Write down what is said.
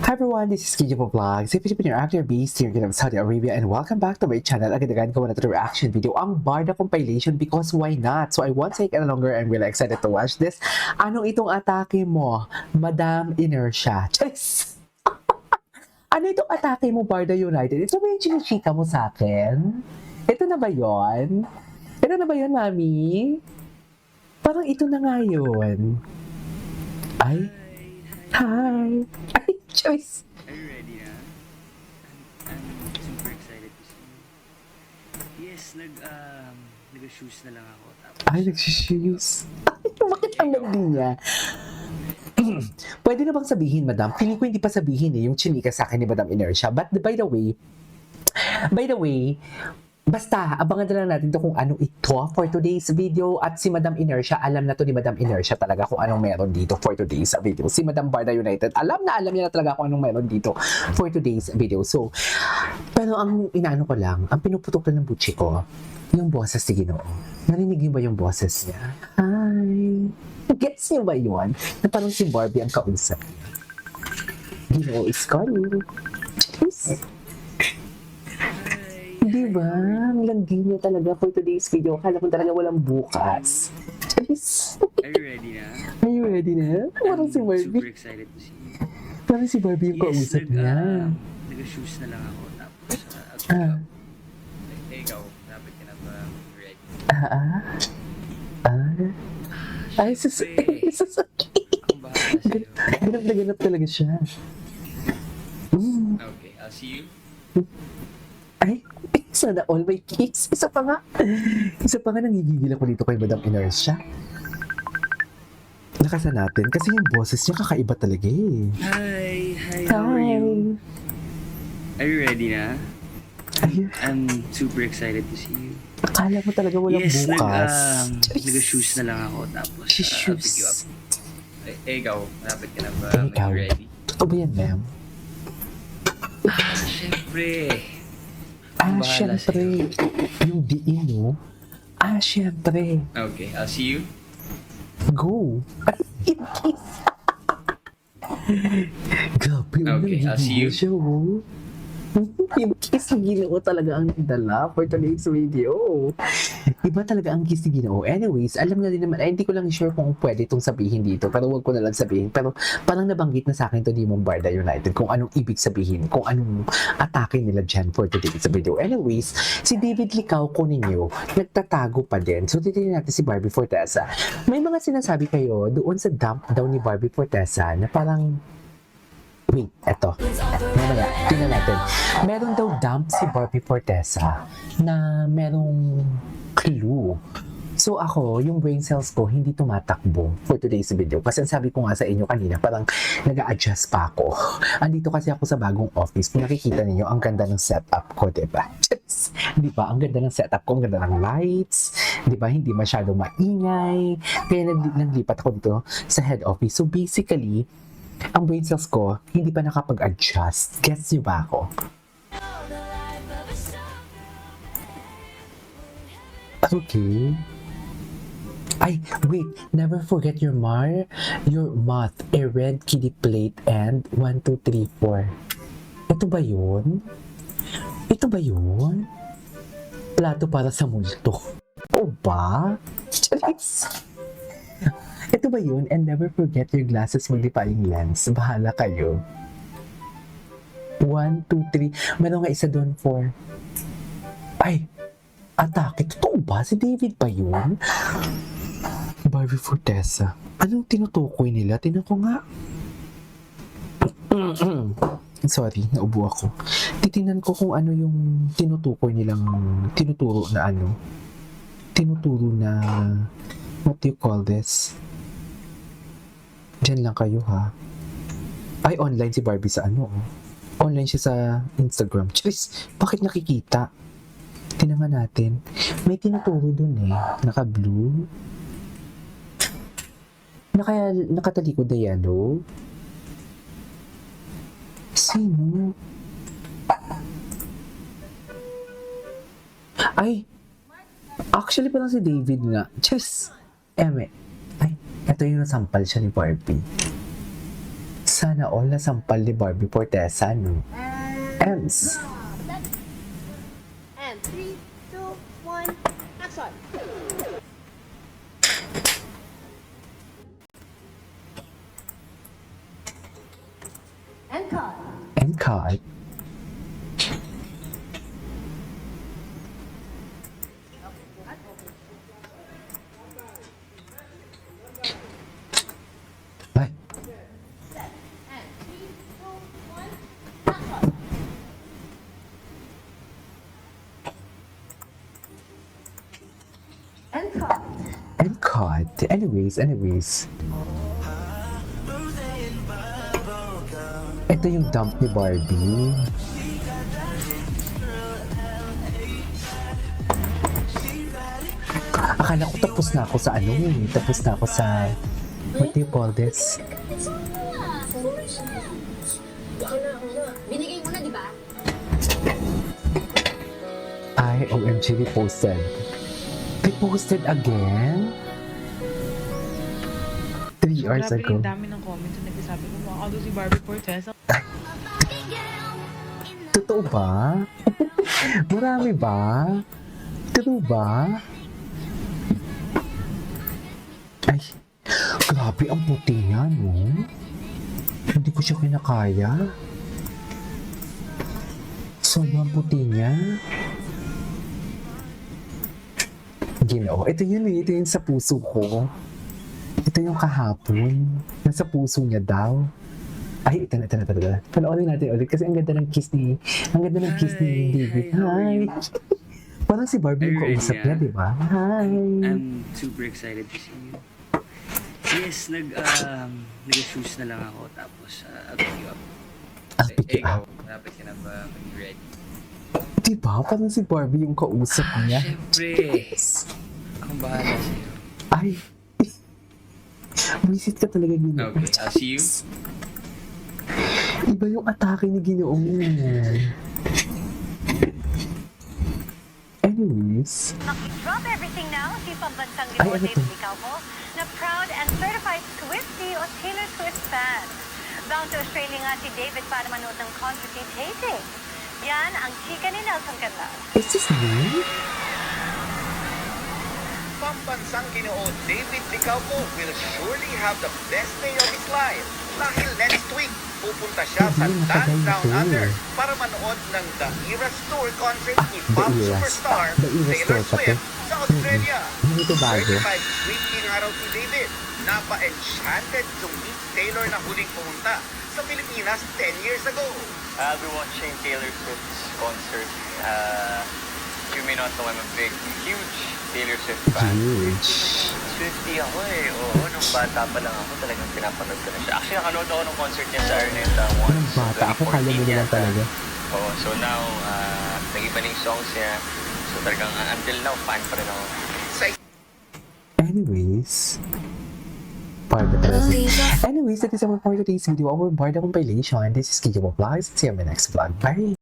Hi everyone, this is Kijo Vlogs. If you've been your actor based here in Saudi Arabia and welcome back to my channel. Agad-agad ko na ito reaction video, ang Barda compilation because why not? So I won't take any longer. I'm really excited to watch this. Anong itong atake mo, Madam Inertia? Yes! Ano itong atake mo, Barda United? Ito ba yung chinichika mo sa akin? Ito na ba yon? Ito na ba yon, Mami? Parang ito na nga yun. Ay, hi! Ay, choice! Are you ready na? I'm super excited to see you. Yes, nag-shoes na lang ako. Tapos, Ay, nagsishoes. Ay, bakit ang landi niya? Pwede na bang sabihin, Madam? Feeling ko hindi pa sabihin yung chinika sa akin ni Madam Inertia. But by the way, basta, abangan na lang natin to kung ano ito for today's video. At si Madam Inertia, alam na to ni Madam Inertia talaga kung anong meron dito for today's video. Si Madam Barda United, alam niya na talaga kung anong meron dito for today's video. So, pero ang inaano ko lang, ang pinuputok na ng butchi ko, yung boses ni Ginoo. Narinig niyo ba yung boses niya? Hi! Gets niyo ba yun? Na parang si Barbie ang kausap niya. Ginoo is calling. Cheers! Diba? Ang landi niya talaga for today's video. Akala ko talaga walang bukas. Cheers! are you ready na? Are you ready na? Parang si I'm super Barbie. excited to see you. Parang si Barbie yung kausap niya. Nag-shoes na lang ako. Tapos, Ah. ikaw, dapat ka na ba ready? Ay, Sasuke. Akong bahala sa'yo. Ganap na ganap talaga siya. Okay, I'll see you. Ay, sana all my kiss. Isa pa nga, nangigigil ako dito kay Madam Inertia. Lakasan natin kasi yung boses niya kakaiba talaga eh. Hi, how are you? Are you ready na? Ay, I'm super excited to see you. akala mo talaga walang Yes, bukas. nag-shoes na lang ako. Tapos, I'll pick you up. Shoes. Ikaw, dapat ka na ba Ikaw. ready? Totoo ba yan, ma'am? Siyempre. Ah, Bahala syempre. Yung diin, no? Ah, syempre. Okay, I'll see you. Go. Ay, kiss. Grabe, Okay, I'll see you. siya, oh. Yung kiss ni Ginoo talaga ang dala for today's video. Iba talaga ang kiss ni Ginoo. Anyways, alam na din naman, ay, hindi ko lang sure kung pwede itong sabihin dito, pero wag ko na lang sabihin. Pero parang nabanggit na sa akin to ni Barda United kung anong ibig sabihin, kung anong atake nila dyan for today's video. Anyways, si David Licao ko ninyo, nagtatago pa din. So, titignan natin si Barbie Fortesa. May mga sinasabi kayo doon sa dump daw ni Barbie Fortesa na parang wait, eto. Mamaya, tingnan natin. Meron daw dump si Barbie Fortesa na merong clue. So ako, yung brain cells ko hindi tumatakbo for today's video. Kasi ang sabi ko nga sa inyo kanina, parang nag-a-adjust pa ako. Andito kasi ako sa bagong office. Kung nakikita ninyo, ang ganda ng setup ko, diba? Diba? Ang ganda ng setup ko, ang ganda ng lights. Diba? Hindi masyado maingay. Kaya naglipat ako dito sa head office. So basically, ang brain cells ko, hindi pa nakapag-adjust. Gets niyo ba ako? Okay. Ay, wait. Never forget your math, a red kiddie plate, and 1, 2, 3, 4. Ito ba yun? Ito ba yun? Plato para sa multo. O ba? Charis! Ito ba yun? And never forget your glasses magnifying lens. Bahala kayo. 1, 2, 3. Meron nga isa doon, 4. Ay! Atake. Totoo ba? Si David ba yun? Barbie Fortesa. Anong tinutukoy nila? Tinan ko nga. Sorry, naubo ako. Titinan ko kung ano yung tinutukoy nilang tinuturo na ano. Tinuturo na what do you call this? Diyan lang kayo ha. Ay, online si Barbie sa ano. Online siya sa Instagram. Charis, bakit nakikita? Tinangan natin. May tinuturo dun eh. Naka-blue. Nakatalikod na yellow. Sino? Ay! Actually parang si David nga. Charis! Eme. Ay, ito yung nasampal siya ni Barbie. Sana all nasampal ni Barbie Fortesa, no? Ems. And 3, 2, 1, action! And cut. And cut. Ay, Set. And 3, 2, 1, action! And cut. and cut. Anyways. Ito yung dump ni Barbie. Akala ko tapos na ako sa ano eh. Tapos na ako sa... What do you call this? Binigay mo na, di ba? Ay, OMG, they posted. They posted again? 3 hours Grabe ago. yung dami ng comments na nagsasabi ko, makakado si Barbie Fortesa. Totoo ba? Marami ba? True ba? Ay, grabe ang puti niya, no? Hindi ko siya kinakaya. Sobrang puti niya. Ginoo. Ito yun eh. Ito yun sa puso ko. Ito yung kahapon. Nasa puso niya daw. Ay, ito na. Panoorin natin ulit kasi ang ganda ng kiss ni David. Hi, how are you? Parang si Barbie yung Are you kausap ready, niya, di ba? Hi! I'm super excited to see you. Yes, nag-shoes na lang ako tapos I'll pick you up. I'll pick you up. Malapit ka na ba mag-ready? Di ba? Parang si Barbie yung kausap niya. Siyempre, akong bahala sa'yo. Ay! Visit ka talaga, Ginoo. Okay, I'll see you. Iba yung atake ni Ginoong. Anyways, Drop everything now, si pambansang Ay, Ginoo ano to? David Licauco na proud and certified Swiftie o Taylor Swift fan. Bound to Australia nga si David para manood ng concert ni Tay-Tay. Yan ang chika ni Nelson Canlas. is this new? Pambansang Ginoo David Licauco will surely have the best day of his life dahil next week pupunta siya sa Hindi, Dance nakagayon Down to. Under para manood ng The Eras Tour concert ni The pop Eras. superstar The Eras Taylor Tour pati. Swift sa Australia. Hindi ito bago. 35 Swiftie nga raw si David. Napa-enchanted to meet Taylor na huling pumunta sa Pilipinas 10 years ago. I'll be watching Taylor Swift's concert. You may not know I'm a huge Taylor Swift fan. Huge. Swiftie ako eh. Oo, nung bata pa lang ako talagang pinapanood ko na siya. Actually, nakanood ako ng concert niya sa Araneta once. Nung bata ako, kala mo naman talaga. Oo, so now, nag-iba na yung songs niya. So talagang until now, fan pa rin ako. Anyways, that is our for today's video, our Barda compilation. This is Kiko Vlogs. See you in my next vlog. Bye!